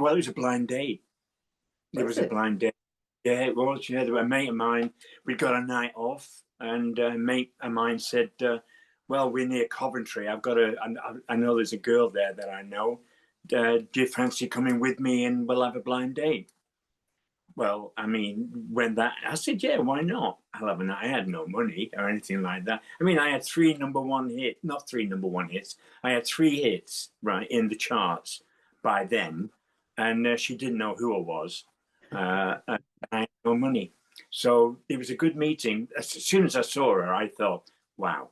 Well, it was a blind date. It was a blind date. Yeah, it was. Yeah, a mate of mine, we got a night off, and a mate of mine said, well, we're near Coventry. I know there's a girl there that I know. Do you fancy coming with me and we'll have a blind date? Well, I mean, I said, yeah, why not? I had no money or anything like that. I mean, I had not three number one hits. I had 3 hits, right, in the charts by then. And she didn't know who I was. And I had no money. So it was a good meeting. As soon as I saw her, I thought, wow,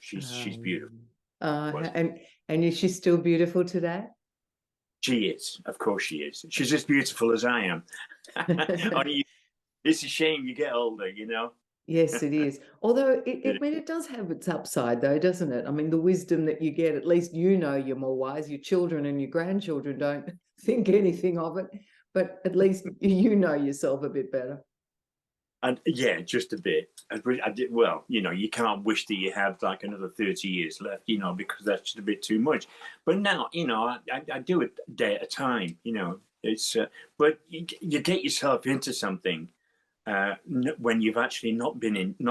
she's beautiful. And is she still beautiful today? She is. Of course she is. She's as beautiful as I am. It's a shame you get older, you know? Yes, it is. Although it does have its upside, though, doesn't it? I mean, the wisdom that you get, at least you know you're more wise. Your children and your grandchildren don't think anything of it, but at least you know yourself a bit better. And yeah, just a bit. I did well. You know, you can't wish that you have like another 30 years left, you know, because that's just a bit too much. But now, you know, I do it a day at a time. You know, it's but you get yourself into something when you've actually not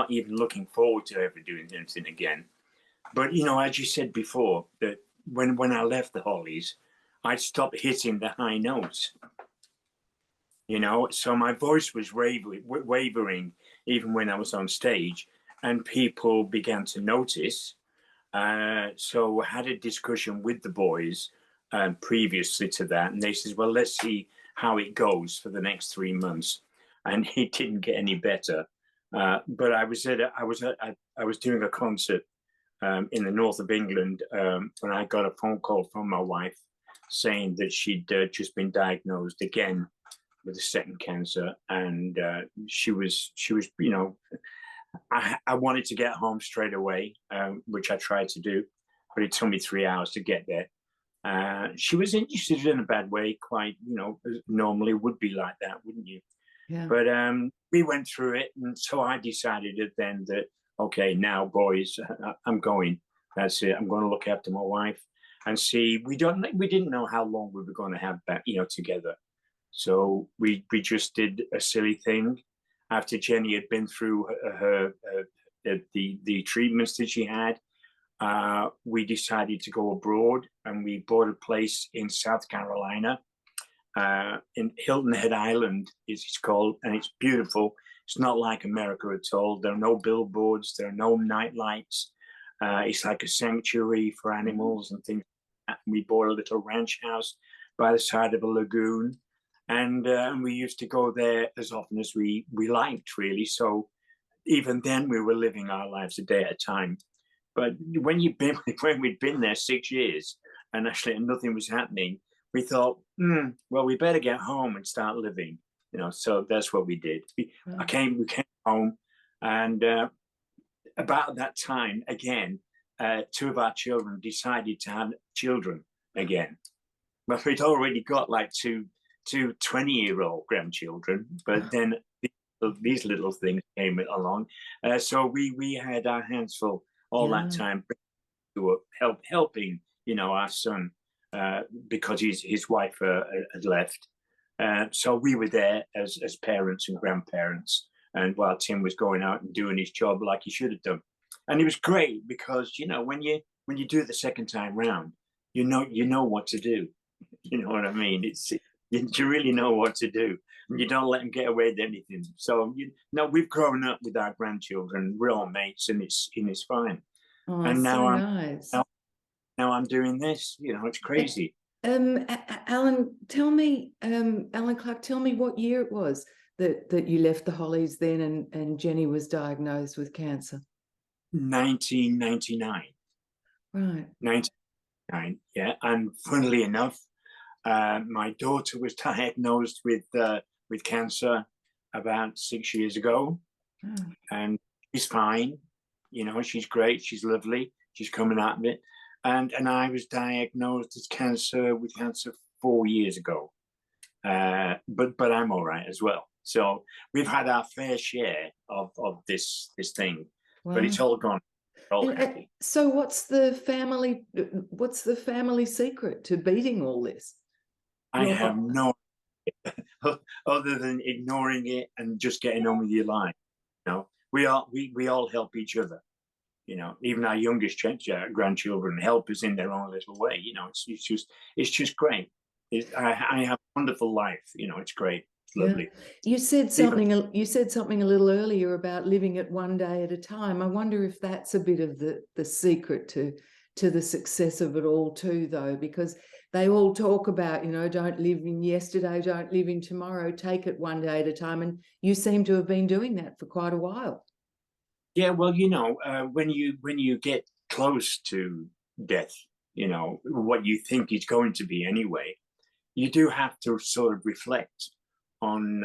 even looking forward to ever doing anything again. But you know, as you said before, that when I left the Hollies, I stopped hitting the high notes. You know, so my voice was wavering even when I was on stage, and people began to notice. So I had a discussion with the boys previously to that, and they said, well, let's see how it goes for the next 3 months. And it didn't get any better. But I was doing a concert in the north of England when I got a phone call from my wife saying that she'd just been diagnosed again with a second cancer, and she was, you know, I wanted to get home straight away, which I tried to do, but it took me 3 hours to get there. She was interested in a bad way, quite, you know, normally would be like that, wouldn't you? Yeah. But we went through it, and so I decided then that, okay, now boys, I'm going. That's it. I'm going to look after my wife and see. We didn't know how long we were going to have that, you know, together. So we just did a silly thing. After Jenny had been through the treatments that she had, we decided to go abroad, and we bought a place in South Carolina, in Hilton Head Island, it's called, and it's beautiful. It's not like America at all. There are no billboards. There are no night lights. It's like a sanctuary for animals and things. We bought a little ranch house by the side of a lagoon. And we used to go there as often as we liked, really. So even then, we were living our lives a day at a time. But when we'd been there 6 years and actually nothing was happening, we thought, well, we better get home and start living. You know, so that's what we did. We came home, and about that time again, 2 of our children decided to have children again. But we'd already got like two 20-year-old grandchildren, but then these little things came along. So we had our hands full all that time, helping, you know, our son, because his wife had left. So we were there as parents and grandparents, and while Tim was going out and doing his job like he should have done. And it was great because, you know, when you do it the second time round, you know what to do. You know what I mean? You really know what to do, and you don't let them get away with anything. So we've grown up with our grandchildren. We're all mates, and it's fine. Oh, and now so nice. Now I'm doing this. You know, it's crazy. Allan, tell me, Allan Clarke, tell me what year it was that you left the Hollies then, and Jenny was diagnosed with cancer. 1999. Right. 1999. Yeah, and funnily enough, my daughter was diagnosed with cancer about 6 years ago, and she's fine. You know, she's great. She's lovely. She's coming out of it. And I was diagnosed with cancer 4 years ago. But I'm all right as well. So we've had our fair share of this thing, but it's all gone. All happy. So what's the family secret to beating all this? I have no other than ignoring it and just getting on with your life. You know, we all help each other. You know, even our youngest grandchildren help us in their own little way. You know, it's just great. I have a wonderful life. You know, it's great. It's lovely. You said something a little earlier about living it one day at a time. I wonder if that's a bit of the secret to the success of it all too, though, because they all talk about, you know, don't live in yesterday, don't live in tomorrow, take it one day at a time. And you seem to have been doing that for quite a while. Yeah, well, you know, when you get close to death, you know, what you think is going to be anyway, you do have to sort of reflect on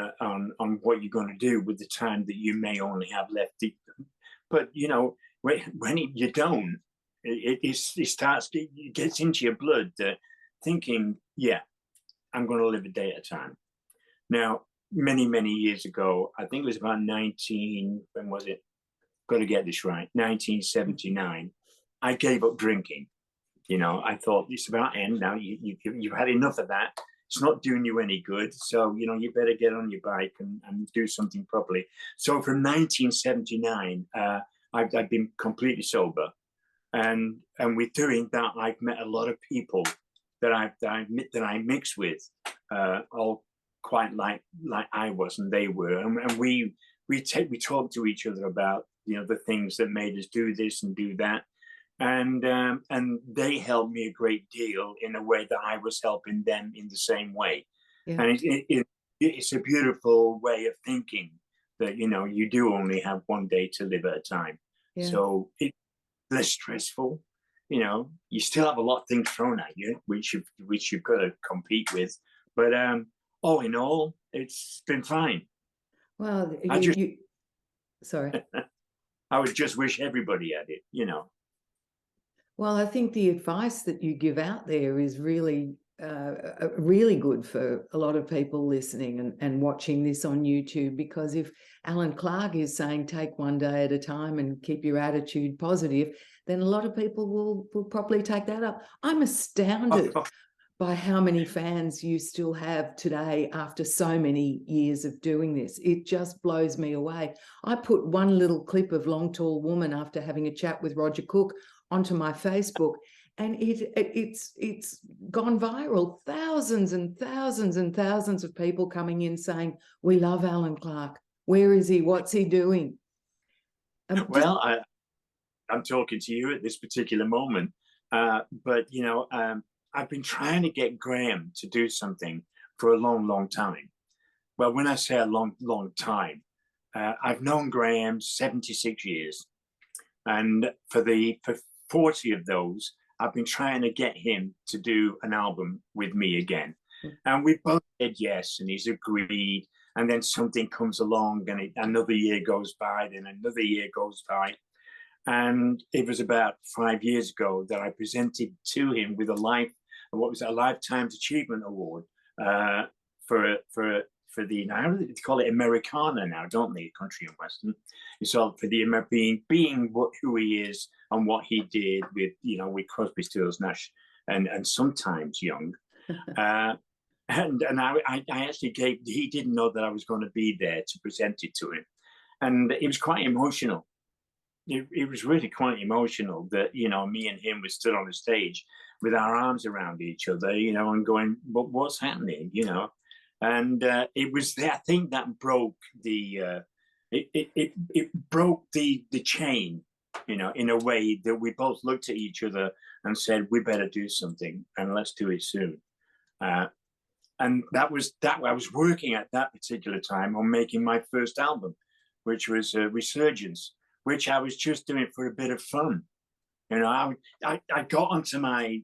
what you're going to do with the time that you may only have left. But you know, when you don't, it gets into your blood that thinking, yeah, I'm going to live a day at a time. Now, many years ago, I think it was about when was it? Got to get this right, 1979, I gave up drinking. You know, I thought it's about end now. You've had enough of that. It's not doing you any good. So, you know, you better get on your bike and do something properly. So from 1979, I've been completely sober. And with doing that, I've met a lot of people that I mix with, all quite like I was and they were. And we talk to each other about, you know, the things that made us do this and do that. And they helped me a great deal in a way that I was helping them in the same way. Yeah. And it's a beautiful way of thinking that, you know, you do only have one day to live at a time. Yeah. So it's less stressful. You know, you still have a lot of things thrown at you, which you've got to compete with. But all in all, it's been fine. Well, sorry. I would just wish everybody had it, you know. Well, I think the advice that you give out there is really, really good for a lot of people listening and watching this on YouTube, because if Allan Clarke is saying take one day at a time and keep your attitude positive, then a lot of people will probably take that up. I'm astounded by how many fans you still have today after so many years of doing this. It just blows me away. I put one little clip of Long Tall Woman after having a chat with Roger Cook onto my Facebook, and it's gone viral. Thousands and thousands and thousands of people coming in saying, we love Allan Clarke. Where is he? What's he doing? Well, I'm talking to you at this particular moment, but, you know, I've been trying to get Graham to do something for a long time. Well, when I say a long time, I've known Graham 76 years. And for 40 of those, I've been trying to get him to do an album with me again. And we both said yes, and he's agreed. And then something comes along, and another year goes by, then another year goes by. And it was about 5 years ago that I presented to him with a Lifetime Achievement Award for the, now they call it Americana now, don't they? Country and Western. It's all for the being who he is and what he did with, you know, with Crosby, Stills, Nash, and sometimes Young. And I actually he didn't know that I was going to be there to present it to him, and it was quite emotional. It was really quite emotional that, you know, me and him were stood on the stage with our arms around each other, you know, and going, but what's happening, you know? And it was, I think that broke the, it broke the chain, you know, in a way that we both looked at each other and said, we better do something, and let's do it soon. And that was I was working at that particular time on making my first album, which was Resurgence, which I was just doing for a bit of fun. You know, I got onto my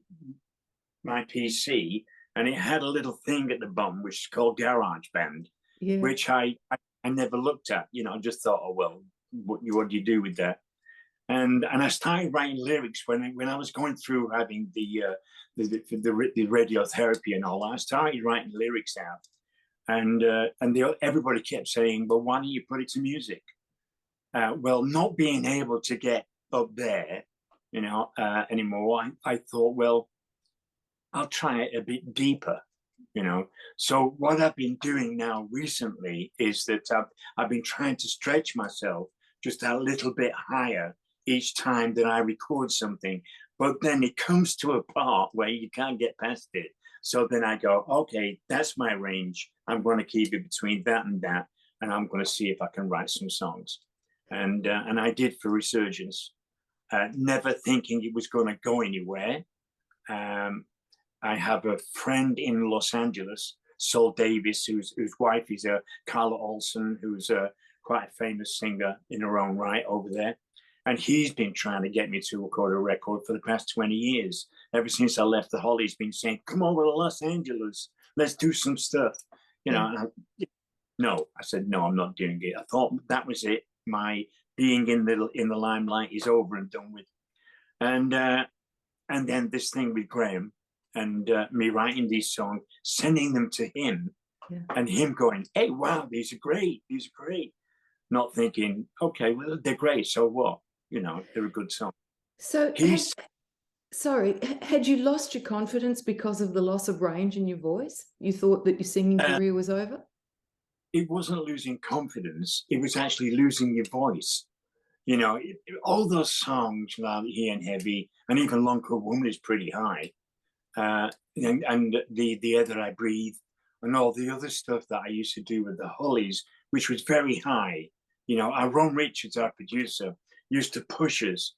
PC, and it had a little thing at the bottom which is called GarageBand, yeah, which I never looked at. You know, I just thought, oh well, what do you do with that? And I started writing lyrics when I was going through having the radiotherapy and all that. I started writing lyrics out, and everybody kept saying, well, why don't you put it to music? Well, not being able to get up there, you know, anymore, I thought, well, I'll try it a bit deeper, you know. So what I've been doing now recently is that I've been trying to stretch myself just a little bit higher each time that I record something. But then it comes to a part where you can't get past it. So then I go, okay, that's my range. I'm going to keep it between that, and I'm going to see if I can write some songs. And I did for Resurgence, never thinking it was going to go anywhere. I have a friend in Los Angeles, Sol Davis, whose wife is Carla Olson, who's quite a famous singer in her own right over there. And he's been trying to get me to record a record for the past 20 years. Ever since I left the Hollies, been saying, come over to Los Angeles, let's do some stuff. You know, no, I said, no, I'm not doing it. I thought that was it. My being in the limelight is over and done with. And then this thing with Graham, and me writing these songs, sending them to him, and him going, hey, wow, these are great. Not thinking, okay, well, they're great, so what? You know, they're a good song. So sorry, had you lost your confidence because of the loss of range in your voice? You thought that your singing career was over? It wasn't losing confidence. It was actually losing your voice. You know, all those songs like High and Heavy, and even Long Cold Woman is pretty high. And the Air That I Breathe, and all the other stuff that I used to do with the Hollies, which was very high. You know, Ron Richards, our producer, used to push us,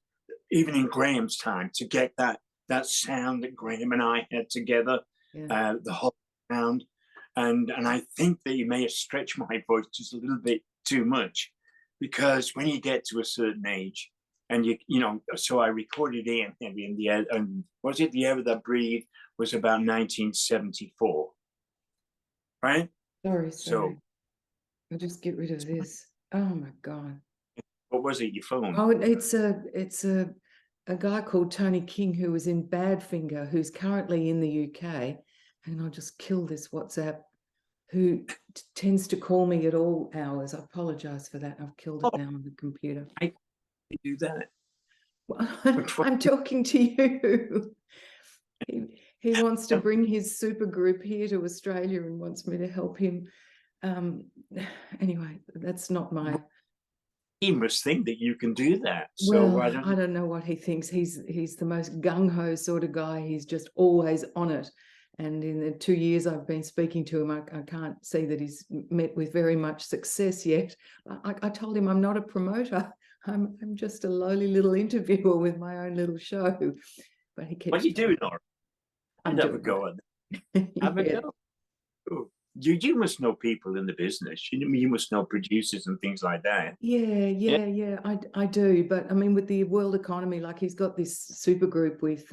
even in Graham's time, to get that sound that Graham and I had together, the whole sound. And I think that you may have stretched my voice just a little bit too much, because when you get to a certain age, and you know, so I recorded Ian Heavy in the air, and was it The Air That Breathe was about 1974, right? Sorry. So I'll just get rid of this. Oh my God. What was it, your phone? Oh, it's a guy called Tony King, who was in Badfinger, who's currently in the UK. And I'll just kill this WhatsApp, who tends to call me at all hours. I apologize for that. I've killed it now on the computer. I do that. Well, I'm talking to you. He wants to bring his super group here to Australia and wants me to help him. Anyway, that's not my... He must think that you can do that. So well, I don't know what he thinks. He's the most gung-ho sort of guy. He's just always on it. And in the 2 years I've been speaking to him, I can't see that he's met with very much success yet. I told him I'm not a promoter. I'm just a lowly little interviewer with my own little show. But he keeps... What are you doing, Nora? I'd have a go at that. Have a go. Oh. You must know people in the business. You must know producers and things like that. Yeah. I do. But I mean, with the world economy, like he's got this super group with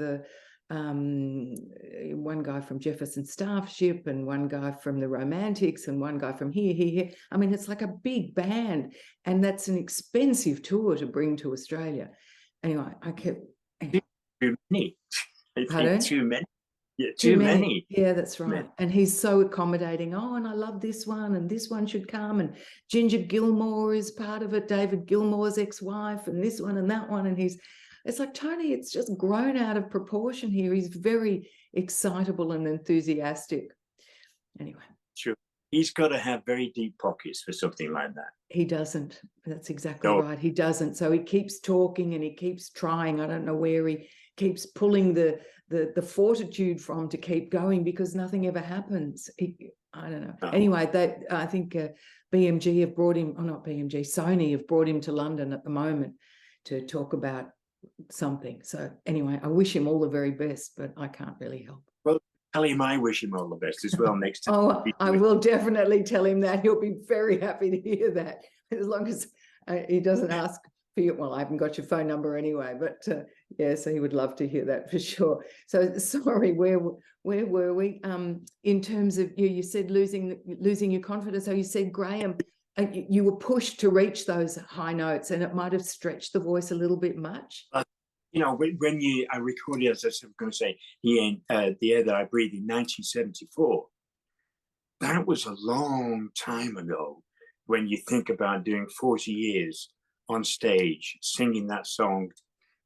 one guy from Jefferson Starship and one guy from the Romantics and one guy from here. I mean, it's like a big band, and that's an expensive tour to bring to Australia. Anyway, I kept... Too many. I think too many. Yeah, too many. Yeah, that's right. And he's so accommodating. Oh, and I love this one, and this one should come. And Ginger Gilmore is part of it, David Gilmore's ex-wife, and this one and that one. And it's like, Tony, it's just grown out of proportion here. He's very excitable and enthusiastic. Anyway. Sure. He's got to have very deep pockets for something like that. He doesn't. That's exactly right. He doesn't. So he keeps talking and he keeps trying. I don't know where he keeps pulling the fortitude from to keep going, because nothing ever happens. I don't know. Anyway, I think BMG have brought him, or not BMG, Sony have brought him to London at the moment to talk about something. So anyway, I wish him all the very best, but I can't really help. Well, tell him I wish him all the best as well next time. Oh, I will definitely tell him that. He'll be very happy to hear that, as long as he doesn't ask for you. Well, I haven't got your phone number anyway, but yeah, so he would love to hear that for sure. So sorry, where were we? In terms of you said losing your confidence. So you said, Graham, you were pushed to reach those high notes, and it might have stretched the voice a little bit much. You know, when I recorded, as I was going to say, The Air That I Breathe in 1974, that was a long time ago. When you think about doing 40 years on stage, singing that song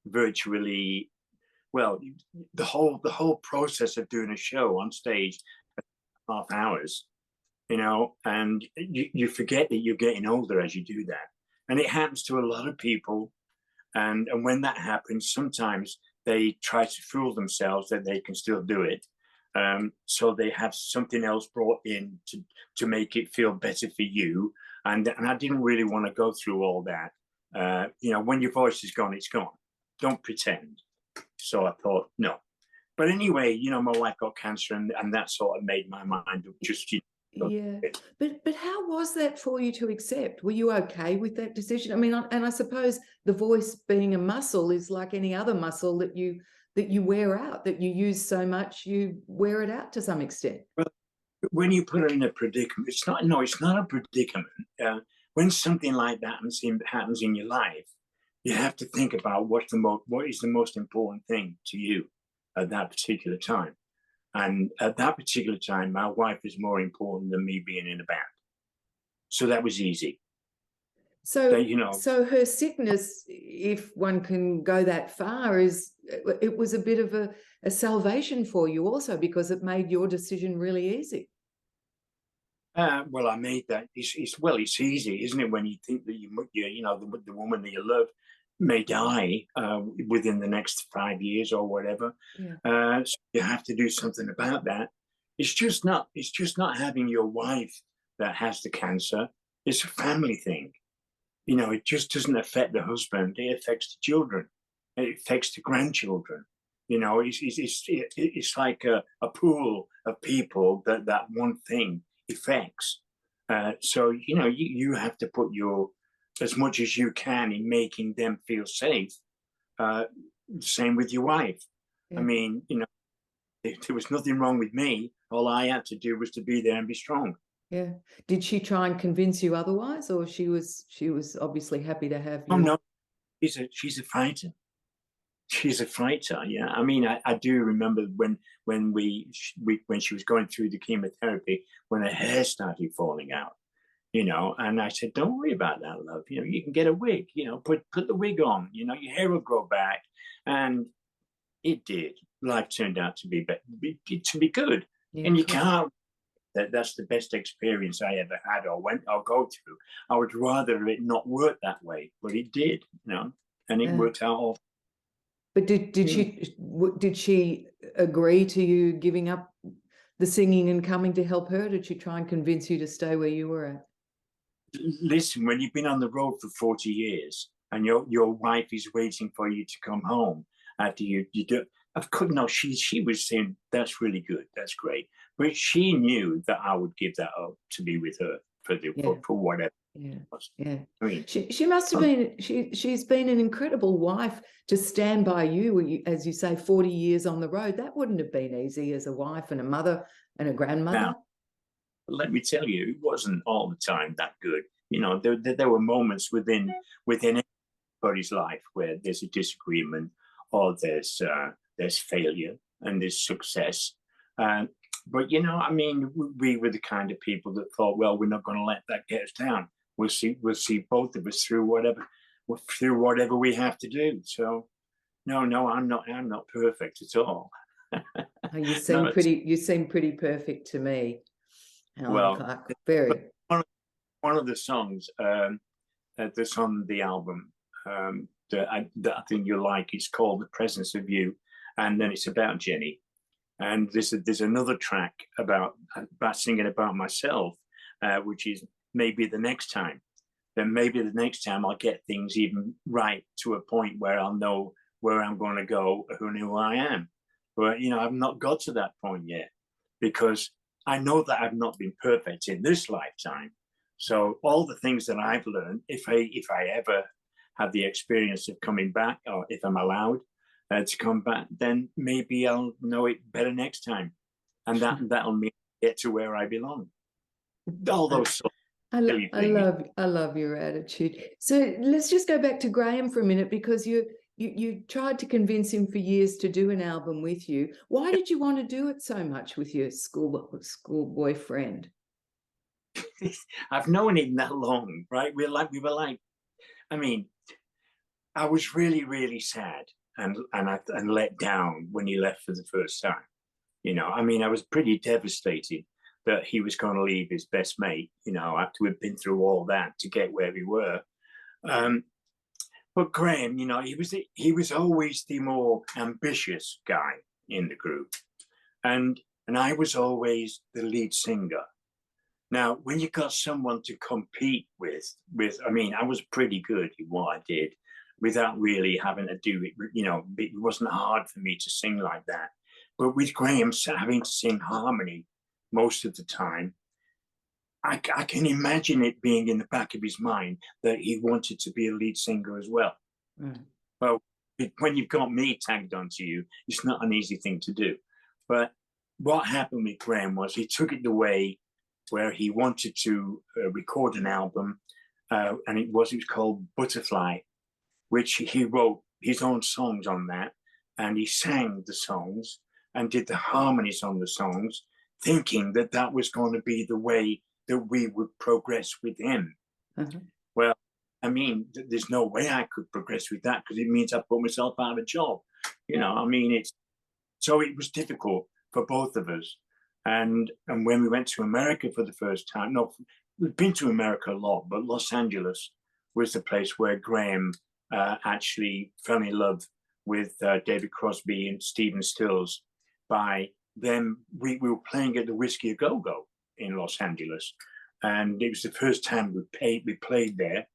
virtually, well, the whole process of doing a show on stage, half hours, you know, and you forget that you're getting older as you do that. And it happens to a lot of people. And when that happens, sometimes they try to fool themselves that they can still do it. So they have something else brought in to make it feel better for you. And I didn't really want to go through all that. You know, when your voice is gone, it's gone. Don't pretend. So I thought, no. But anyway, you know, my wife got cancer, and that sort of made my mind just, you know. Yeah, but how was that for you to accept? Were you okay with that decision? I mean, and I suppose the voice being a muscle is like any other muscle that you wear out, that you use so much, you wear it out to some extent. Well, when you put it in a predicament, it's not a predicament. When something like that happens in your life, you have to think about what is the most important thing to you at that particular time. And at that particular time, my wife is more important than me being in a band. So that was easy. So, you know, so her sickness, if one can go that far, it was a bit of a salvation for you also, because it made your decision really easy. Well, I made that. It's easy, isn't it? When you think that you know, the woman that you love may die within the next 5 years or whatever. Yeah. So you have to do something about that. It's just not having your wife that has the cancer. It's a family thing. You know, it just doesn't affect the husband. It affects the children. It affects the grandchildren. You know, it's like a pool of people that one thing affects. So, you know, you have to put as much as you can in making them feel safe. Same with your wife. Yeah. I mean, you know, there was nothing wrong with me. All I had to do was to be there and be strong. Yeah. Did she try and convince you otherwise, or she was obviously happy to have you? Oh no, she's a fighter. She's a fighter. Yeah. I mean, I do remember when she was going through the chemotherapy, when her hair started falling out. You know, and I said, don't worry about that, love. You know, you can get a wig, you know, put the wig on, you know, your hair will grow back. And it did. Life turned out to be good. Yeah, and you can't, that's the best experience I ever had or go through. I would rather it not work that way, but it did, you know, and it worked out all. But did she agree to you giving up the singing and coming to help her? Did she try and convince you to stay where you were at? Listen, when you've been on the road for 40 years and your wife is waiting for you to come home after you do, of course, no, she was saying, that's really good, that's great. But she knew that I would give that up to be with her for whatever. Yeah, yeah. I mean, she must have been, she's been an incredible wife to stand by you, as you say, 40 years on the road. That wouldn't have been easy as a wife and a mother and a grandmother. Now, let me tell you, it wasn't all the time that good. You know, there were moments within everybody's life where there's a disagreement, or there's failure and there's success. But you know, I mean, we were the kind of people that thought, well, we're not going to let that get us down. We'll see both of us through whatever we have to do. So, no, I'm not perfect at all. You seem pretty perfect to me. Allan Clarke, very. One of the songs that's on the album that I think you'll like is called "The Presence of You," and then it's about Jenny. And there's another track about singing about myself, which is maybe the next time. Then maybe the next time I'll get things even right to a point where I'll know where I'm going to go, who I am. But you know, I've not got to that point yet, because I know that I've not been perfect in this lifetime. So all the things that I've learned, if I ever have the experience of coming back, or if I'm allowed to come back, then maybe I'll know it better next time, and that'll mean get to where I belong. All those. I love your attitude. So let's just go back to Graham for a minute, because you tried to convince him for years to do an album with you. Why did you want to do it so much with your school boyfriend? I've known him that long, right? We were like, I mean, I was really, really sad and let down when he left for the first time. You know, I mean, I was pretty devastated that he was going to leave his best mate, you know, after we'd been through all that to get where we were. But Graham, you know, he was always the more ambitious guy in the group, and I was always the lead singer. Now, when you got someone to compete with, I mean, I was pretty good at what I did without really having to do it. You know, it wasn't hard for me to sing like that. But with Graham having to sing harmony most of the time, I can imagine it being in the back of his mind that he wanted to be a lead singer as well. Mm. Well, when you've got me tagged onto you, it's not an easy thing to do. But what happened with Graham was he took it the way where he wanted to record an album, and it was called Butterfly, which he wrote his own songs on that, and he sang the songs and did the harmonies on the songs, thinking that that was going to be the way that we would progress with him. Mm-hmm. Well, I mean, there's no way I could progress with that, because it means I put myself out of a job. You know, I mean, so it was difficult for both of us. And when we went to America for the first time, no, we've been to America a lot, but Los Angeles was the place where Graham actually fell in love with David Crosby and Stephen Stills. By them, we were playing at the Whiskey A Go-Go in Los Angeles, and it was the first time we played there.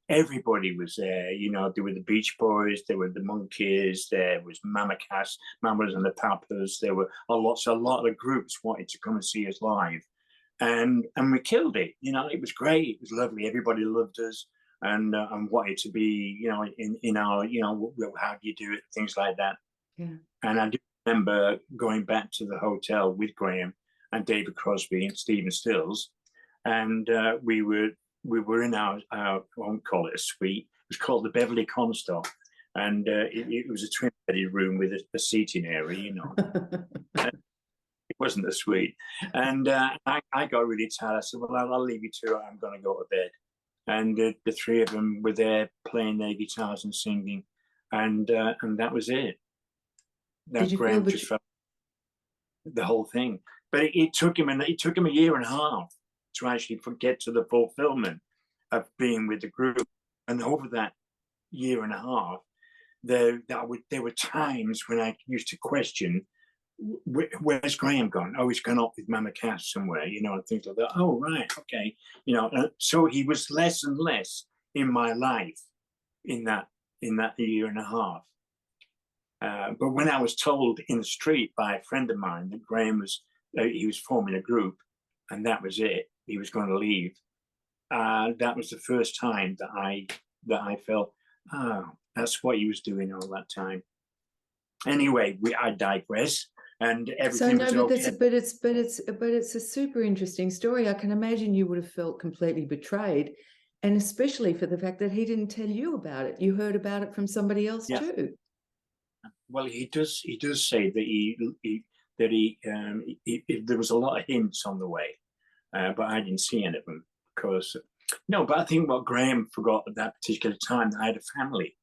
Everybody was there, you know. There were the Beach Boys, there were the Monkees, there was Mamas and the Papas. There were a lot of groups wanted to come and see us live, and we killed it. You know, it was great. It was lovely. Everybody loved us and wanted to be, you know, in our, you know, how do you do it, things like that. Yeah. And I do remember going back to the hotel with Graham and David Crosby and Stephen Stills, and we were in our I won't call it a suite. It was called the Beverly Comstock, and it was a twin-bedded room with a seating area, you know. It wasn't a suite. And I got really tired. I said, well, I'll leave you to it. I'm going to go to bed. And the three of them were there playing their guitars and singing, and that was it. That Graham just felt the whole thing. But it took him a year and a half to actually get to the fulfillment of being with the group. And over that year and a half, there were times when I used to question, where's Graham gone? Oh, he's gone off with Mama Cass somewhere, you know, and things like that. Oh, right, okay. You know, so he was less and less in my life in that year and a half. But when I was told in the street by a friend of mine that Graham he was forming a group, and that was it, he was going to leave, that was the first time that I felt, oh, that's what he was doing all that time. Anyway, I digress, and everything was okay. But it's a super interesting story. I can imagine you would have felt completely betrayed, and especially for the fact that he didn't tell you about it. You heard about it from somebody else too. Well, he does say that there was a lot of hints on the way, but I didn't see any of them, because but I think what Graham forgot at that particular time, I had a family.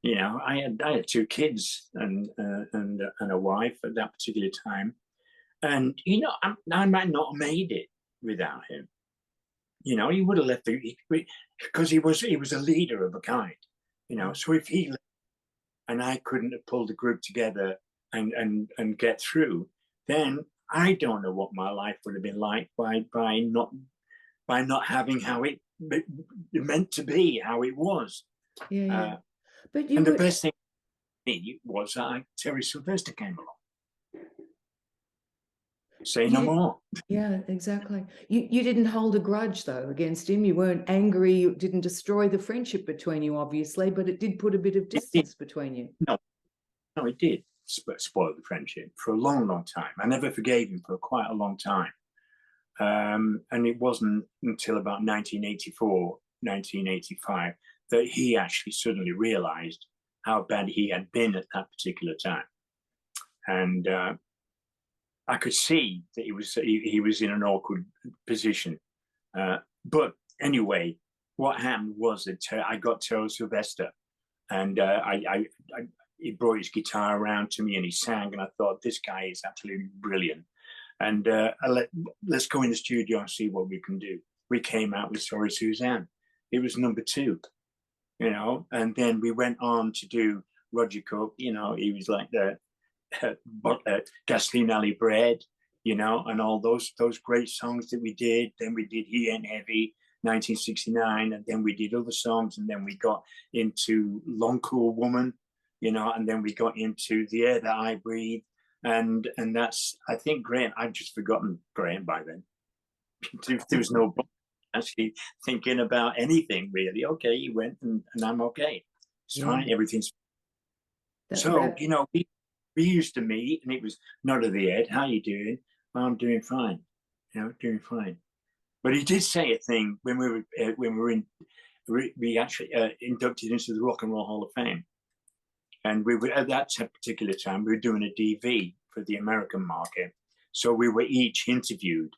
You know, I had two kids and a wife at that particular time, and you know, I might not have made it without him. You know, he would have left because he was a leader of a kind. You know, so if he left and I couldn't have pulled the group together and get through, then I don't know what my life would have been like by not having how it meant to be, how it was. Yeah. But the best thing for me was that Terry Sylvester came along. Say no more. Yeah, exactly. You didn't hold a grudge, though, against him. You weren't angry. You didn't destroy the friendship between you, obviously, but it did put a bit of distance between you. No, it did spoil the friendship for a long, long time. I never forgave him for quite a long time. And it wasn't until about 1984, 1985, that he actually suddenly realized how bad he had been at that particular time. And I could see that he was in an awkward position. But anyway, what happened was that I got Terry Sylvester, and he brought his guitar around to me and he sang, and I thought, this guy is absolutely brilliant. And let's go in the studio and see what we can do. We came out with Sorry Suzanne. It was #2, you know, and then we went on to do Roger Cook. You know, he was like the Gasoline Alley Bread, you know, and all those great songs that we did. Then we did He Ain't Heavy, 1969, and then we did other songs, and then we got into Long Cool Woman, you know, and then we got into The Air That I Breathe, and that's, I think, Graham, I've just forgotten Graham by then. There was no actually thinking about anything really. Okay, he went, and I'm okay. It's fine, everything's so, you know, we used to meet, and it was nod of the head, how you doing? I'm doing fine, you know, doing fine. But he did say a thing when we actually inducted into the Rock and Roll Hall of Fame, and we were, at that particular time, we were doing a DV for the American market, so we were each interviewed.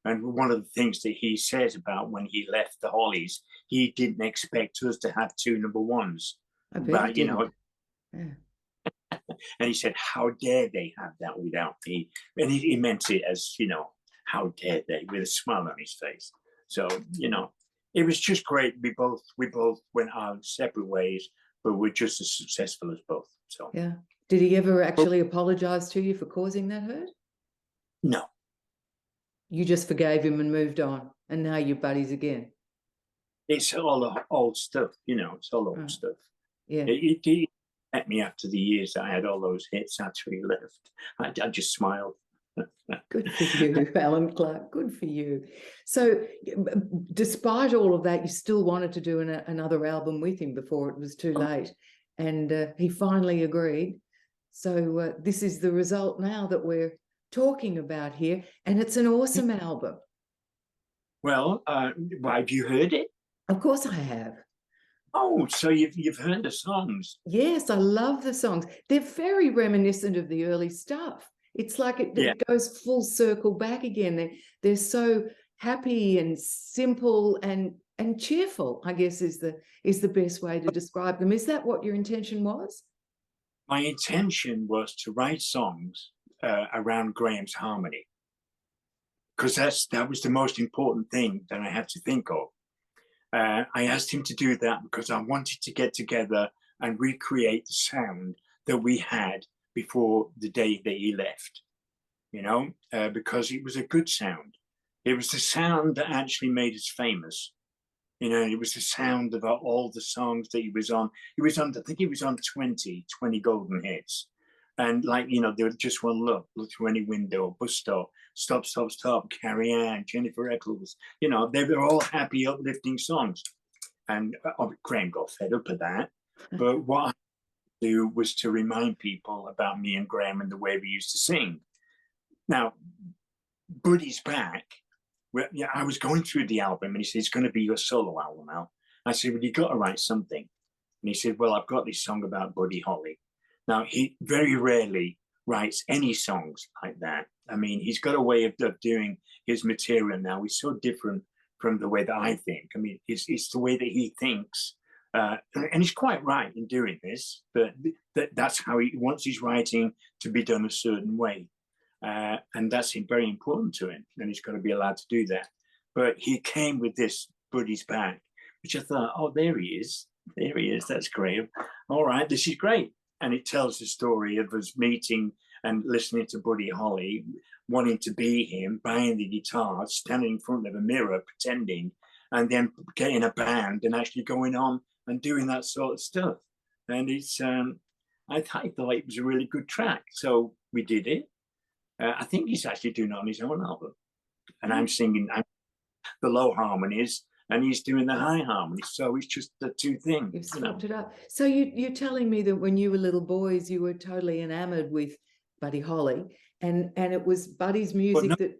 And one of the things that he says about when he left the Hollies, he didn't expect us to have 2 #1s, but you know. Yeah. And he said, how dare they have that without me? And he meant it as, you know, how dare they, with a smile on his face. So, you know, it was just great. We both went our separate ways, but we're just as successful as both. So yeah. Did he ever actually apologize to you for causing that hurt? No. You just forgave him and moved on, and now you're buddies again. It's all old stuff, you know, it's all old stuff. Yeah. It met me after the years that I had all those hits after he left. I just smiled. Good for you, Allan Clarke. Good for you. So, despite all of that, you still wanted to do another album with him before it was too late, and he finally agreed. So this is the result now that we're talking about here, and it's an awesome album. Well, have you heard it? Of course I have. Oh, so you've heard the songs? Yes, I love the songs. They're very reminiscent of the early stuff. It's like it goes full circle back again. They're so happy and simple and cheerful, I guess is the best way to describe them. Is that what your intention was? My intention was to write songs around Graham's harmony, because that was the most important thing that I had to think of. I asked him to do that because I wanted to get together and recreate the sound that we had before the day that he left, you know, because it was a good sound. It was the sound that actually made us famous. You know, it was the sound of all the songs that he was on. He was on, I think he was on 20 golden hits. And like, you know, there was just one look through any window, bus stop, stop, stop, stop, Carrie Anne, Jennifer Eccles, you know, they were all happy, uplifting songs. And Graham got fed up of that. But what I do was to remind people about me and Graham and the way we used to sing. Now, Buddy's back. Well, yeah, I was going through the album, and he said, it's going to be your solo album now. I said, well, you got to write something. And he said, well, I've got this song about Buddy Holly. Now, he very rarely writes any songs like that. I mean, he's got a way of doing his material now. He's so different from the way that I think. I mean, it's the way that he thinks. And he's quite right in doing this, but that's how he wants his writing to be done a certain way. And that's very important to him, and he's got to be allowed to do that. But he came with this Buddy's Back, which I thought, oh, there he is. There he is. That's Graham. All right, this is great. And it tells the story of us meeting and listening to Buddy Holly, wanting to be him, buying the guitar, standing in front of a mirror, pretending, and then getting a band and actually going on and doing that sort of stuff. And it's, I thought it was a really good track. So we did it. I think he's actually doing it on his own album. And I'm singing the low harmonies, and he's doing the high harmonies. So it's just the two things. You've swapped it up. So you're telling me that when you were little boys, you were totally enamored with Buddy Holly, and it was Buddy's music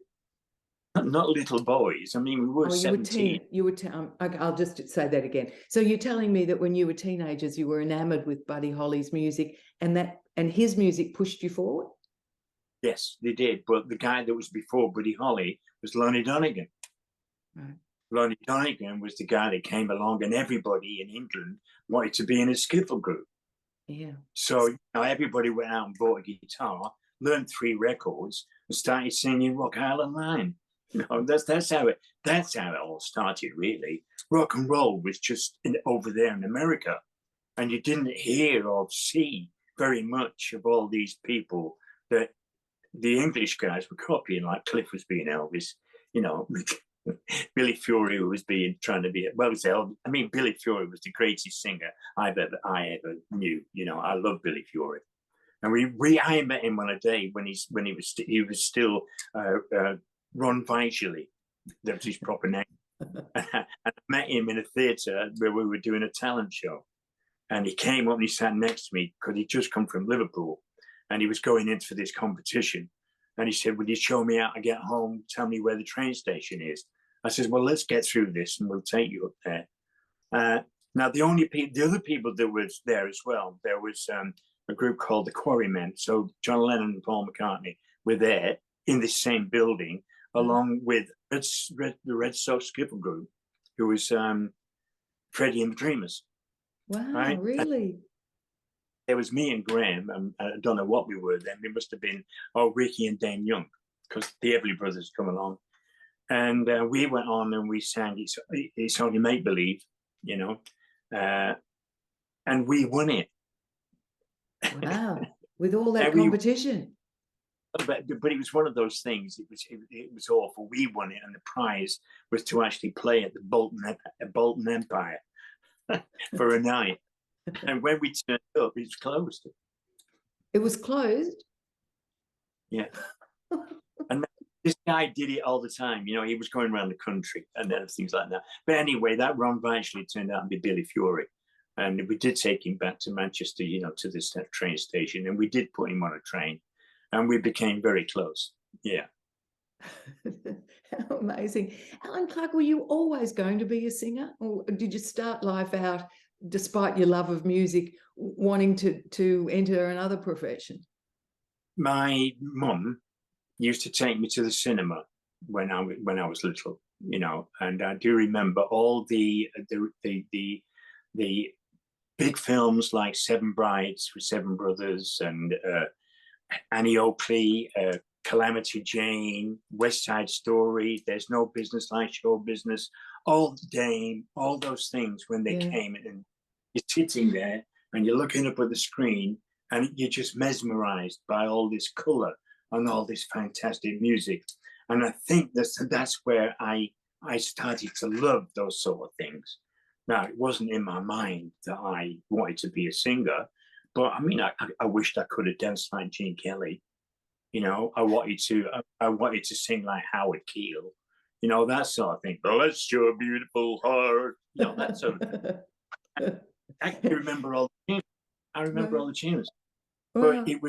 not little boys. I mean, we were 17. I'll just say that again. So you're telling me that when you were teenagers, you were enamored with Buddy Holly's music, and his music pushed you forward? Yes, they did. But the guy that was before Buddy Holly was Lonnie Donegan. Right. Lonnie Donegan was the guy that came along, and everybody in England wanted to be in a skiffle group. Yeah. So everybody went out and bought a guitar, learned 3 records, and started singing Rock Island Line. You know, that's how it all started, really. Rock and roll was just over there in America, and you didn't hear or see very much of all these people that the English guys were copying, like Cliff was being Elvis, you know. Billy Fury was trying to be, well, I mean, Billy Fury was the greatest singer I ever knew. You know, I love Billy Fury, and I met him on a day when he was still Ron Vigili. That was his proper name. And I met him in a theatre where we were doing a talent show, and he came up and he sat next to me because he'd just come from Liverpool, and he was going in for this competition. And he said, "Will you show me how to get home? Tell me where the train station is." I said, "Well, let's get through this and we'll take you up there." Now, the other people that was there as well, there was a group called the Quarrymen. So John Lennon and Paul McCartney were there in this same building, along with the Red Sox Skipper Group, who was Freddie and the Dreamers. Wow, right? really? There was me and Graham, and I don't know what we were then. We must have been, Ricky and Dane Young, because the Everly Brothers come along. And we went on and we sang It's Only Make Believe, you know, and we won it. Wow, with all that competition. But it was one of those things. It was awful. We won it, and the prize was to actually play at the Bolton Empire for a night. And when we turned up, it was closed. It was closed? Yeah. And this guy did it all the time. You know, he was going around the country and things like that. But anyway, that Ron actually turned out to be Billy Fury. And we did take him back to Manchester, you know, to this train station. And we did put him on a train. And we became very close. Yeah. How amazing. Allan Clarke, were you always going to be a singer? Or did you start life out, despite your love of music, wanting to enter another profession? My mum used to take me to the cinema when I was little, you know, and I do remember all the big films like Seven Brides with Seven Brothers and Annie Oakley, Calamity Jane, West Side Story, There's No Business Like Show Business, Old Dame, all those things when they came in, and you're sitting there and you're looking up at the screen and you're just mesmerized by all this color and all this fantastic music. And I think that's where I started to love those sort of things. Now, it wasn't in my mind that I wanted to be a singer, but I mean, I wished I could have danced like Gene Kelly. You know, I wanted to sing like Howard Keel, you know, that sort of thing. Bless your beautiful heart, you know, that sort of thing. I can remember all the tunes. I remember all the tunes. But it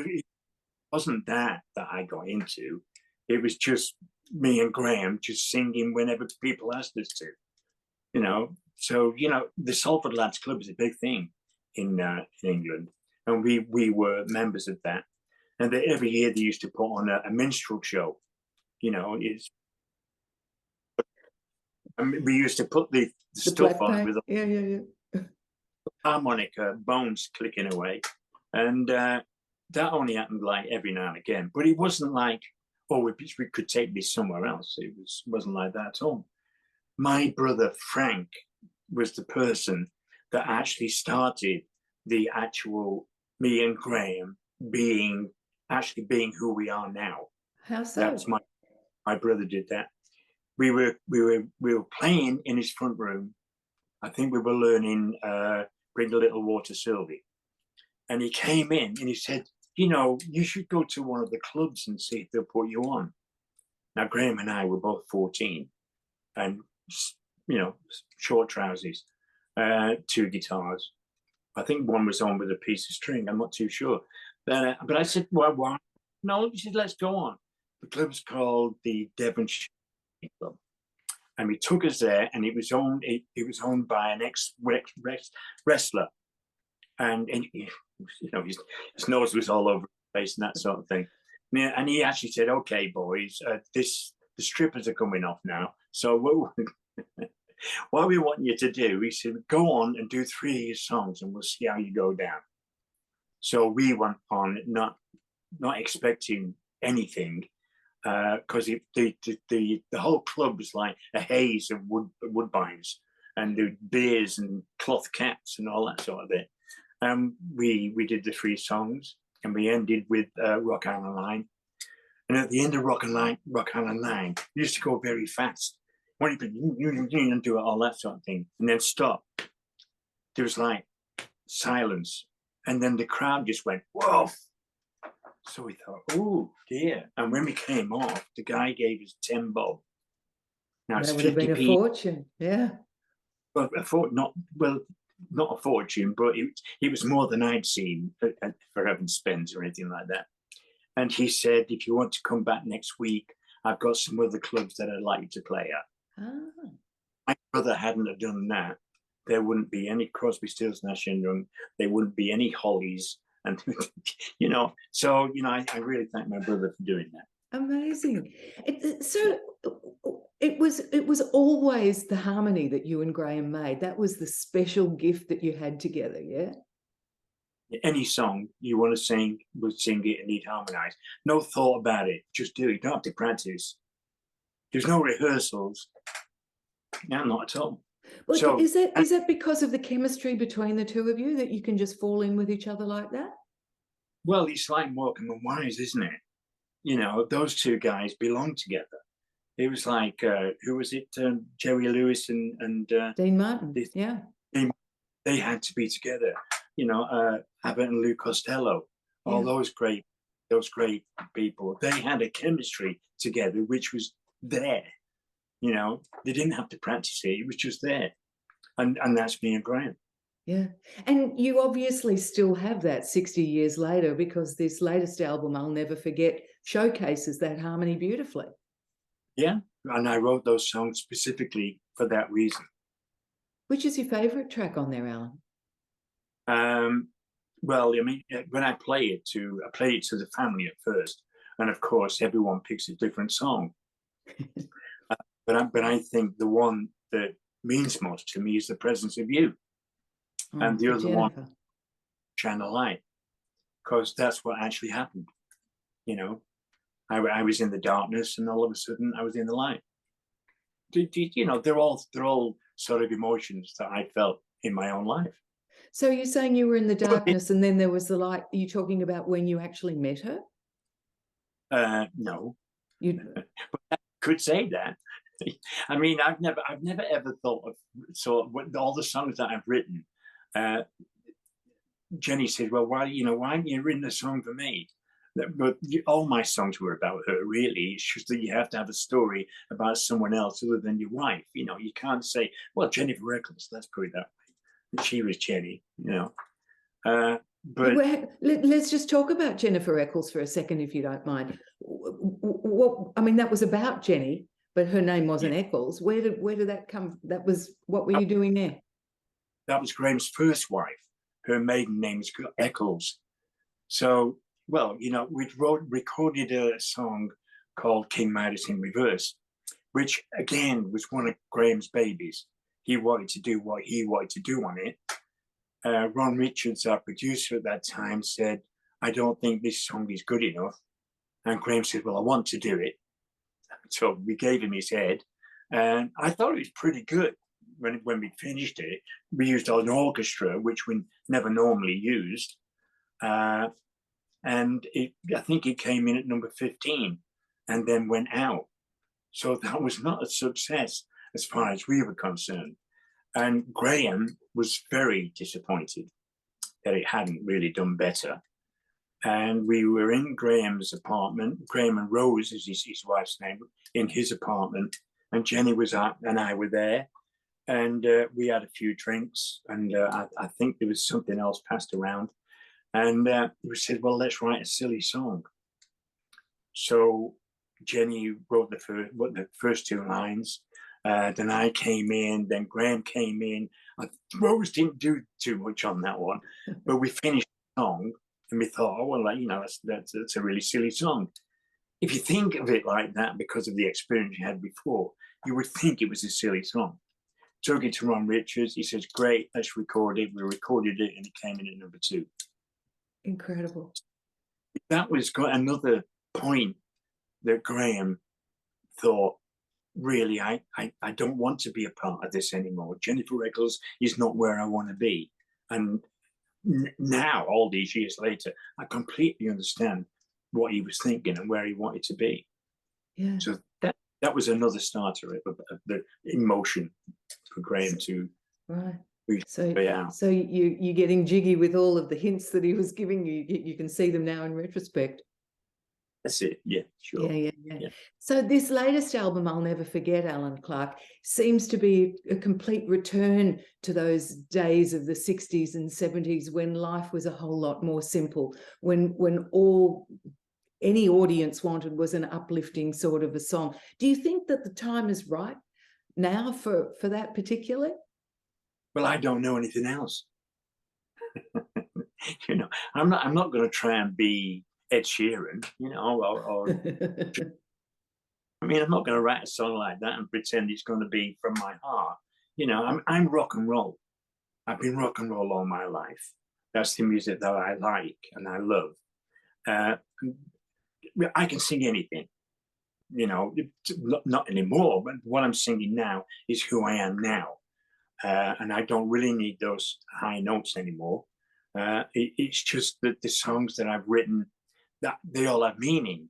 wasn't that I got into. It was just me and Graham just singing whenever people asked us to, you know. So, you know, the Salford Lads Club is a big thing in England. And we were members of that. And every year they used to put on a minstrel show. You know, we used to put the stuff on with harmonica, bones clicking away. And that only happened like every now and again. But it wasn't like, we could take this somewhere else. It wasn't like that at all. My brother Frank was the person that actually started the actual me and Graham being who we are now. How so? That's my brother did that. We were playing in his front room. I think we were learning Bring a Little Water, Sylvie. And he came in and he said, you know, you should go to one of the clubs and see if they'll put you on. Now, Graham and I were both 14 and, you know, short trousers, 2 guitars. I think one was on with a piece of string. I'm not too sure. But I said, well, why? No, he said, let's go on. The club's called the Devonshire Club. And he took us there, and it was owned by an ex-wrestler. And you know, his nose was all over the place and that sort of thing. And he actually said, okay, boys, the strippers are coming off now. So what we want you to do, he said, go on and do 3 of your songs and we'll see how you go down. So we went on, not expecting anything. because the whole club was like a haze of woodbines and the beers and cloth caps and all that sort of bit. We did the 3 songs, and we ended with Rock Island Line. And at the end of Rock Island Line, we used to go very fast. When you do all that sort of thing, and then stop. There was like silence, and then the crowd just went, whoa. So we thought, oh dear. And when we came off, the guy gave us 10 bob. Now That it's would have been a 50p. fortune, yeah. Well, not a fortune, but it was more than I'd seen for having spent or anything like that. And he said, if you want to come back next week, I've got some other clubs that I'd like you to play at. Ah. My brother hadn't have done that. There wouldn't be any Crosby, Stills, Nash and Young. There wouldn't be any Hollies. And, so, I really thank my brother for doing that. Amazing. So it was always the harmony that you and Graham made. That was the special gift that you had together, yeah? Any song you want to sing, we'll sing it and need harmonise. No thought about it. Just do it. You don't have to practice. There's no rehearsals. No, not at all. Well, so, is that because of the chemistry between the two of you, that you can just fall in with each other like that? Well, it's like Morecambe and Wise, isn't it? Those 2 guys belong together. It was like, who was it? Jerry Lewis and Dean Martin. Yeah. They had to be together. Abbott and Lou Costello, all those great people. They had a chemistry together, which was there. They didn't have to practice it. It was just there. And that's me and Graham. Yeah. And you obviously still have that 60 years later, because this latest album, I'll Never Forget, showcases that harmony beautifully. Yeah. And I wrote those songs specifically for that reason. Which is your favourite track on there, Alan? Well, when I play it to the family at first, and of course everyone picks a different song. But I think the one that means most to me is The Presence of You, and the other Jennifer. one, Shine a Light, because that's what actually happened. I was in the darkness, and all of a sudden I was in the light. They're all sort of emotions that I felt in my own life. So you're saying you were in the darkness and then there was the light. Are you talking about when you actually met her? No. But I could say that. I mean, I've never ever thought of all the songs that I've written. Jenny said, "Well, why haven't you written a song for me?" But all my songs were about her, really. It's just that you have to have a story about someone else other than your wife. You can't say, "Well, Jennifer Eccles, let's put it that way. She was Jenny." But let's just talk about Jennifer Eccles for a second, if you don't mind. That was about Jenny, but her name wasn't Eccles. Where did that come? What were you doing there? That was Graham's first wife. Her maiden name is Eccles. So, we'd recorded a song called King Midas in Reverse, which again was one of Graham's babies. He wanted to do what he wanted to do on it. Ron Richards, our producer at that time, said, "I don't think this song is good enough." And Graham said, "Well, I want to do it." So we gave him his head, and I thought it was pretty good. When we finished it, we used an orchestra, which we never normally used. And I think it came in at number 15 and then went out. So that was not a success as far as we were concerned. And Graham was very disappointed that it hadn't really done better. And we were in Graham's apartment. Graham and Rose is his wife's name, in his apartment. And Jenny was out and I were there. And we had a few drinks. And I think there was something else passed around. And we said, "Well, let's write a silly song." So Jenny wrote the first 2 lines. Then I came in, then Graham came in. Rose didn't do too much on that one, but we finished the song and we thought, "Oh, well, that's a really silly song." If you think of it like that, because of the experience you had before, you would think it was a silly song. Took it to Ron Richards. He says, "Great, let's record it." We recorded it and it came in at number 2. Incredible. That was got another point that Graham thought, really, I don't want to be a part of this anymore. Jennifer Eccles is not where I want to be. And now, all these years later, I completely understand what he was thinking and where he wanted to be. Yeah. So that was another starter of the emotion for Graham to. Right. So so you're getting jiggy with all of the hints that he was giving you. You can see them now in retrospect. That's it. Yeah, sure. Yeah. So this latest album, I'll Never Forget, Allan Clarke, seems to be a complete return to those days of the 60s and 70s when life was a whole lot more simple, when all any audience wanted was an uplifting sort of a song. Do you think that the time is right now for that particularly? Well, I don't know anything else. You know, I'm not going to try and be Ed Sheeran, you know, or I mean, I'm not going to write a song like that and pretend it's going to be from my heart. You know, I'm rock and roll. I've been rock and roll all my life. That's the music that I like and I love. I can sing anything, you know, not anymore, but what I'm singing now is who I am now. And I don't really need those high notes anymore. It's just that the songs that I've written, that they all have meaning.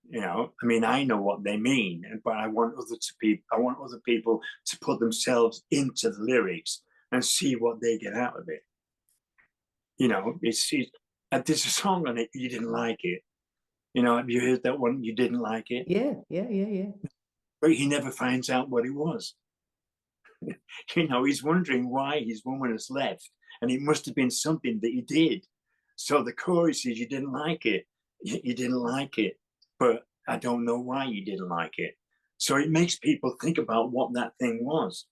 You know, I mean, I know what they mean, but I want other people to put themselves into the lyrics and see what they get out of it. You know, there's a song on it, you didn't like it. You know, have you heard that one? You didn't like it? Yeah. But he never finds out what it was. You know, he's wondering why his woman has left, and it must have been something that he did. So the chorus is, you didn't like it. You didn't like it, but I don't know why you didn't like it. So it makes people think about what that thing was.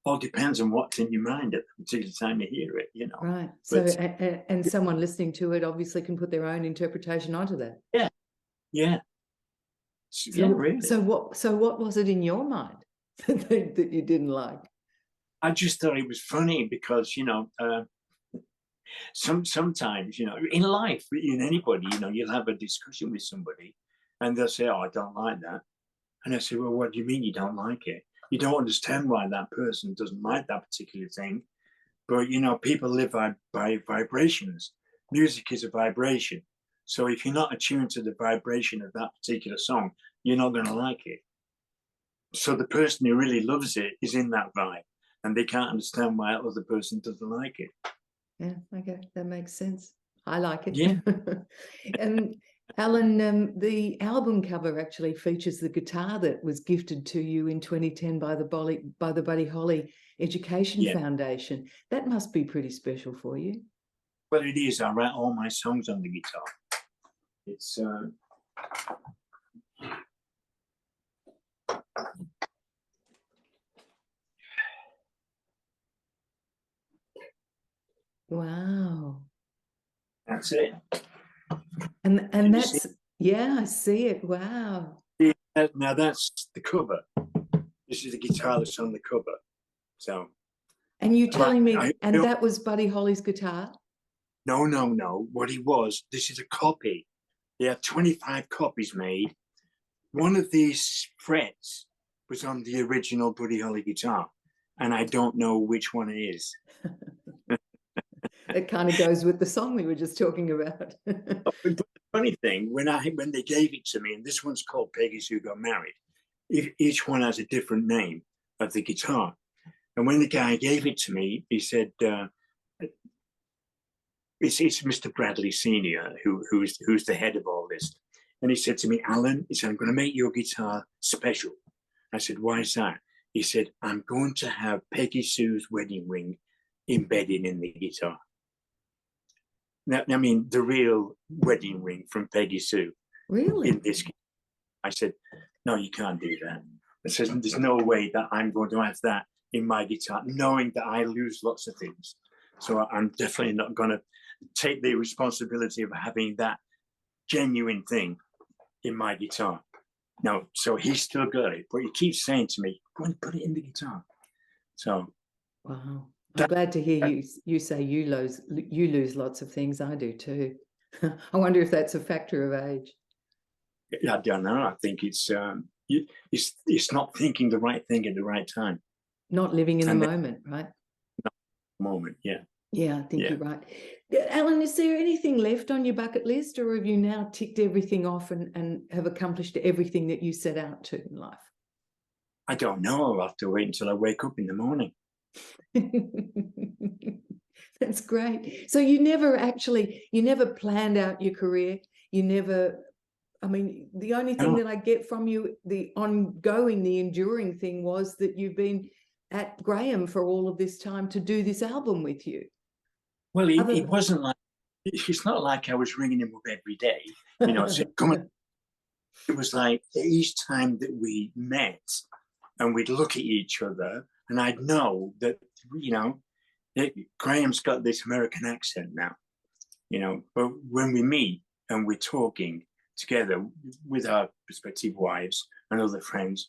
All depends on what's in your mind at the particular time you hear it, you know. Right. So, and someone listening to it obviously can put their own interpretation onto that. Yeah. So, really. So what was it in your mind that you didn't like? I just thought it was funny because, you know, sometimes, you know, in life, in anybody, you know, you'll have a discussion with somebody and they'll say, oh, I don't like that. And I say, well, what do you mean you don't like it? You don't understand why that person doesn't like that particular thing. But, you know, people live by vibrations. Music is a vibration. So if you're not attuned to the vibration of that particular song, you're not going to like it. So the person who really loves it is in that vibe, and they can't understand why that other person doesn't like it. Yeah, okay, that makes sense. I like it. Yeah. And Allan, the album cover actually features the guitar that was gifted to you in 2010 by the Buddy Holly Education Foundation. That must be pretty special for you. Well, it is. I write all my songs on the guitar. It's wow. That's it. And that's, yeah, I see it. Wow. Now that's the cover. This is the guitar that's on the cover. So. And you telling me, and that was Buddy Holly's guitar? No. What he was, this is a copy. They had 25 copies made. One of these frets was on the original Buddy Holly guitar, and I don't know which one it is. It kind of goes with the song we were just talking about. But the funny thing, when they gave it to me, and this one's called Peggy's Who Got Married, each one has a different name of the guitar. And when the guy gave it to me, he said, it's Mr. Bradley Sr., who's the head of all this. And he said to me, Allan, he said, I'm going to make your guitar special. I said, why is that? He said, I'm going to have Peggy Sue's wedding ring embedded in the guitar. Now, I mean, the real wedding ring from Peggy Sue. Really? In this. I said, no, you can't do that. I said, there's no way that I'm going to have that in my guitar, knowing that I lose lots of things. So I'm definitely not going to take the responsibility of having that genuine thing in my guitar. No, so he's still got it, but he keeps saying to me, go and put it in the guitar. So. Wow. I'm glad to hear you say you lose lots of things. I do too. I wonder if that's a factor of age. I don't know. I think it's not thinking the right thing at the right time. Not living in the moment, right? Moment, yeah. Yeah, I think you're right. Allan, is there anything left on your bucket list, or have you now ticked everything off and have accomplished everything that you set out to in life? I don't know. I'll have to wait until I wake up in the morning. That's great. So you never planned out your career. You never, I mean, the only thing that I get from you, the enduring thing was that you've been at Graham for all of this time to do this album with you. Well, it wasn't like, it's not like I was ringing him up every day, you know, so it was like each time that we met and we'd look at each other and I'd know that, you know, Graham's got this American accent now, you know, but when we meet and we're talking together with our respective wives and other friends,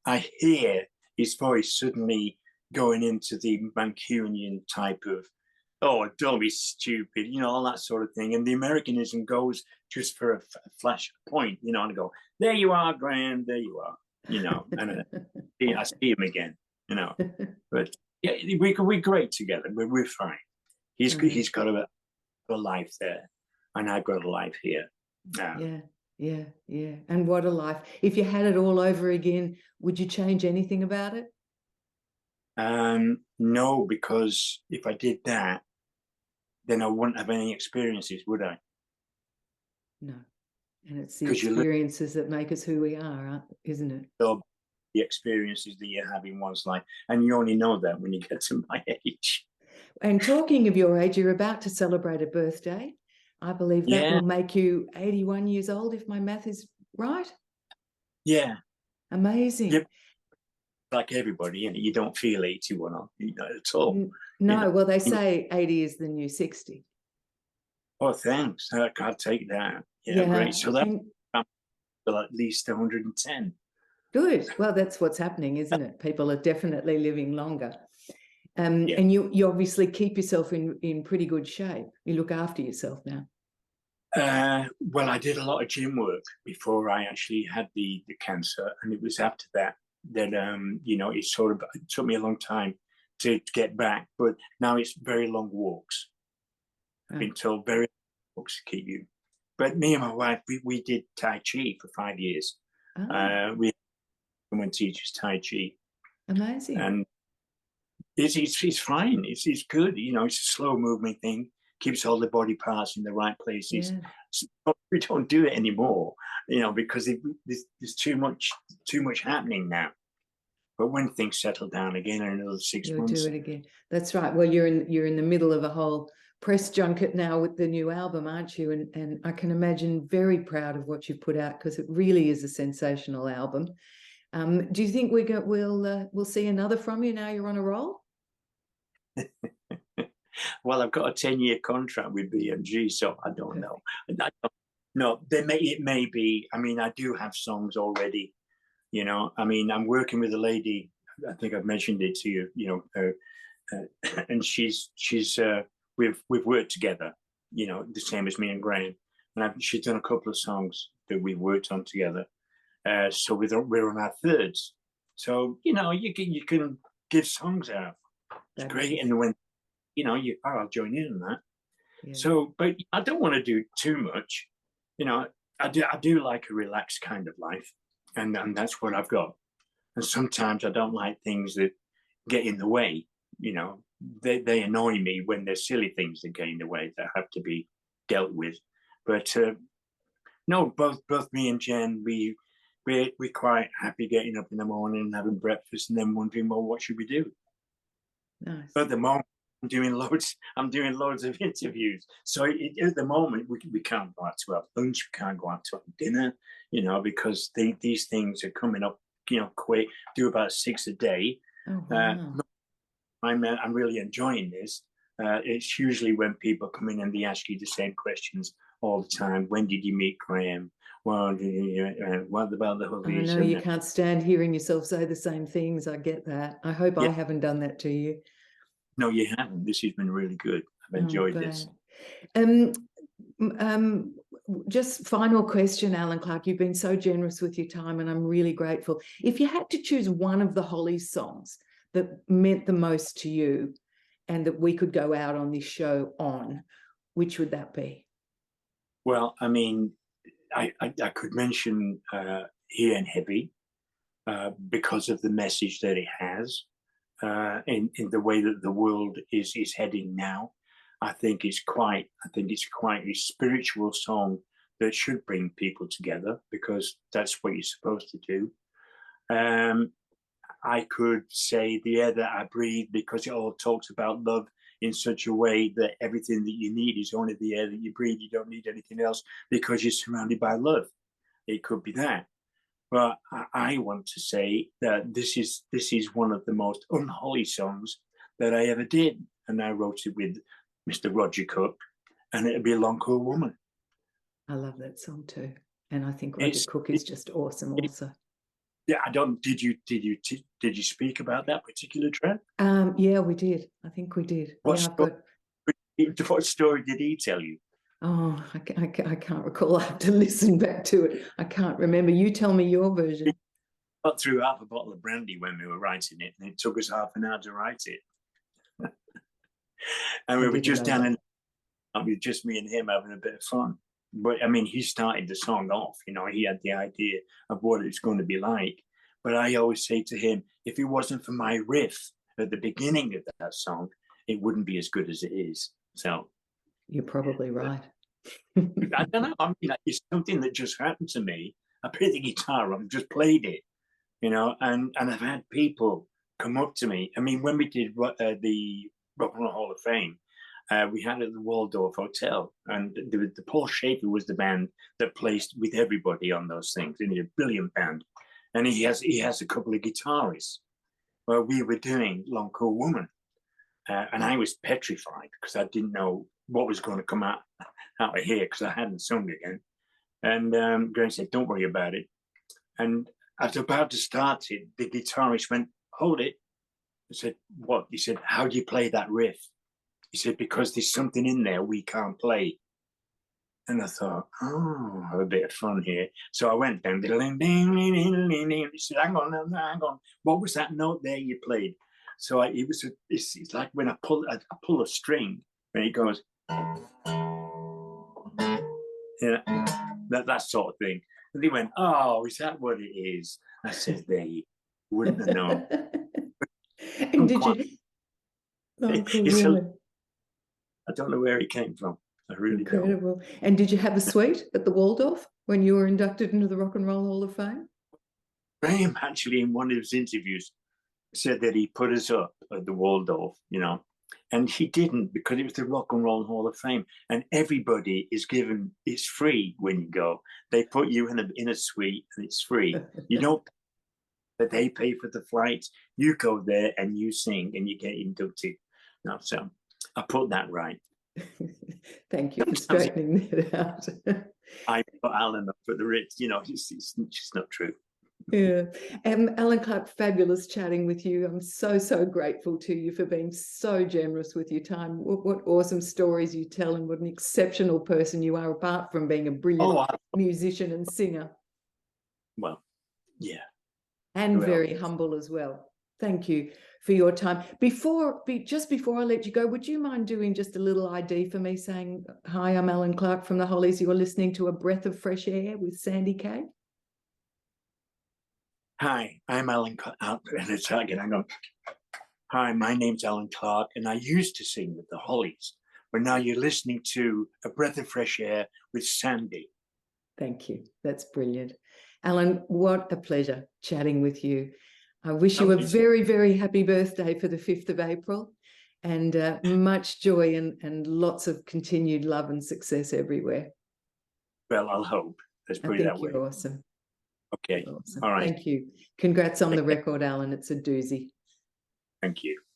I hear his voice suddenly going into the Mancunian type of, oh, don't be stupid, you know, all that sort of thing. And the Americanism goes just for a flash point, you know, and I go, there you are, Graham, there you are, you know, and I see him again, you know. But yeah, we're great together. We're fine. He's got a life there, and I've got a life here. Yeah. And what a life. If you had it all over again, would you change anything about it? No, because if I did that, then I wouldn't have any experiences, would I? No. And it's the experiences that make us who we are, isn't it? So the experiences that you have in one's life. And you only know that when you get to my age. And talking of your age, you're about to celebrate a birthday. I believe that will make you 81 years old, if my math is right. Yeah. Amazing. Yep. Like everybody, you don't feel 81 at all. No, well, they say 80 is the new 60. Oh, thanks. I can't take that. Yeah, great. So that's at least 110. Good. Well, that's what's happening, isn't it? People are definitely living longer. And you obviously keep yourself in pretty good shape. You look after yourself now. Well, I did a lot of gym work before I actually had the cancer, and it was after that you know, it took me a long time to get back, but now it's very long walks. I've been told very long walks keep you. But me and my wife, we did Tai Chi for 5 years. We went to teach us Tai Chi. Amazing. And it's fine. It's good. You know, it's a slow moving thing. Keeps all the body parts in the right places. Yeah. So we don't do it anymore, you know, because there's too much happening now. But when things settle down again in another 6 months, you'll do it again. That's right. Well, you're in the middle of a whole press junket now with the new album, aren't you? And I can imagine very proud of what you've put out, because it really is a sensational album. Do you think we'll see another from you now you're on a roll? Well, I've got a 10-year contract with BMG, so I don't know. No, it may be. I mean, I do have songs already. You know, I mean, I'm working with a lady. I think I've mentioned it to you. You know, and we've worked together. You know, the same as me and Graham. And she's done a couple of songs that we've worked on together. So we're on our thirds. So you know, you can give songs out. It's great, and when you know, I'll join in on that. Yeah. So, but I don't want to do too much. You know, I do like a relaxed kind of life, and that's what I've got. And sometimes I don't like things that get in the way. You know, they annoy me when there's silly things that get in the way that have to be dealt with. But no, both me and Jen, we're quite happy getting up in the morning and having breakfast, and then wondering, well, what should we do? Nice. But at the moment, I'm doing loads of interviews. So at the moment, we can't go out to have lunch, we can't go out to have dinner, you know, because these things are coming up, you know, quick. Do about 6 a day. Oh, wow. I'm really enjoying this. It's usually when people come in and they ask you the same questions all the time. When did you meet Graham? Well, what about the Hollies? I know you can't stand hearing yourself say the same things. I get that. I hope I haven't done that to you. No, you haven't. This has been really good. I've enjoyed this. just final question, Allan Clarke. You've been so generous with your time, and I'm really grateful. If you had to choose one of the Hollies songs that meant the most to you and that we could go out on this show on, which would that be? Well, I mean, I could mention Here and Heavy because of the message that it has in the way that the world is heading now. I think it's quite a spiritual song that should bring people together, because that's what you're supposed to do. I could say The Air That I Breathe, because it all talks about love in such a way that everything that you need is only the air that you breathe. You don't need anything else because you're surrounded by love. It could be that. But I want to say that this is one of the most unholy songs that I ever did. And I wrote it with Mr. Roger Cook, and it'll be A Long Cool Woman. I love that song too. And I think Roger Cook is just awesome also. Yeah, I don't. Did you speak about that particular track? Yeah, we did. I think we did. What story did he tell you? Oh, I can't recall. I have to listen back to it. I can't remember. You tell me your version. We got through half a bottle of brandy when we were writing it, and it took us half an hour to write it. And we were just down in, just me and him having a bit of fun. But I mean, he started the song off, you know, he had the idea of what it's going to be like. But I always say to him, if it wasn't for my riff at the beginning of that song, it wouldn't be as good as it is. So you're probably right. I don't know. I mean, it's something that just happened to me. I played the guitar up and just played it, you know, and I've had people come up to me. I mean, when we did the Rock and Roll Hall of Fame, we had it at the Waldorf Hotel, and the Paul Schaefer was the band that plays with everybody on those things, and he's a brilliant band. And he has a couple of guitarists. Well, we were doing Long Cool Woman, and I was petrified because I didn't know what was going to come out of here, because I hadn't sung again. And Graham said, "Don't worry about it." And I was about to start it. The guitarist went, "Hold it." I said, "What?" He said, "How do you play that riff?" He said, "Because there's something in there we can't play." And I thought, oh, have a bit of fun here. So I went down. He said, hang on. What was that note there you played? So it's like when I pull a string, and it goes, yeah, that sort of thing. And he went, "Oh, is that what it is?" I said, "There, you wouldn't have known." And did you? Oh, cool. I don't know where it came from. I really Incredible. don't. And did you have a suite at the Waldorf when you were inducted into the Rock and Roll Hall of Fame? Graham actually, in one of his interviews, said that he put us up at the Waldorf, you know, and he didn't, because it was the Rock and Roll Hall of Fame, and everybody is given, it's free when you go. They put you in a suite, and it's free. You don't, but they pay for the flights. You go there and you sing, and you get inducted. No, so I put that right. Thank you for straightening that out. I put Alan up for the Ritz, you know, it's just not true. Yeah. Allan Clarke, fabulous chatting with you. I'm so grateful to you for being so generous with your time. What awesome stories you tell, and what an exceptional person you are, apart from being a brilliant musician and singer. Well, yeah. And very humble as well. Thank you for your time. Just before I let you go, would you mind doing just a little ID for me, saying, "Hi, I'm Allan Clarke from the Hollies. You're listening to A Breath of Fresh Air with Sandy Kay." Hi, I'm Allan Clarke. And it's again, I'm going, "Hi, my name's Allan Clarke, and I used to sing with the Hollies, but now you're listening to A Breath of Fresh Air with Sandy." Thank you. That's brilliant. Allan, what a pleasure chatting with you. I wish you a very happy birthday for the 5th of April, and much joy and lots of continued love and success everywhere. Well, I'll hope. Let's put it that way. You're awesome. Okay. You're awesome. All right. Thank you. Congrats on the record, Allan. It's a doozy. Thank you.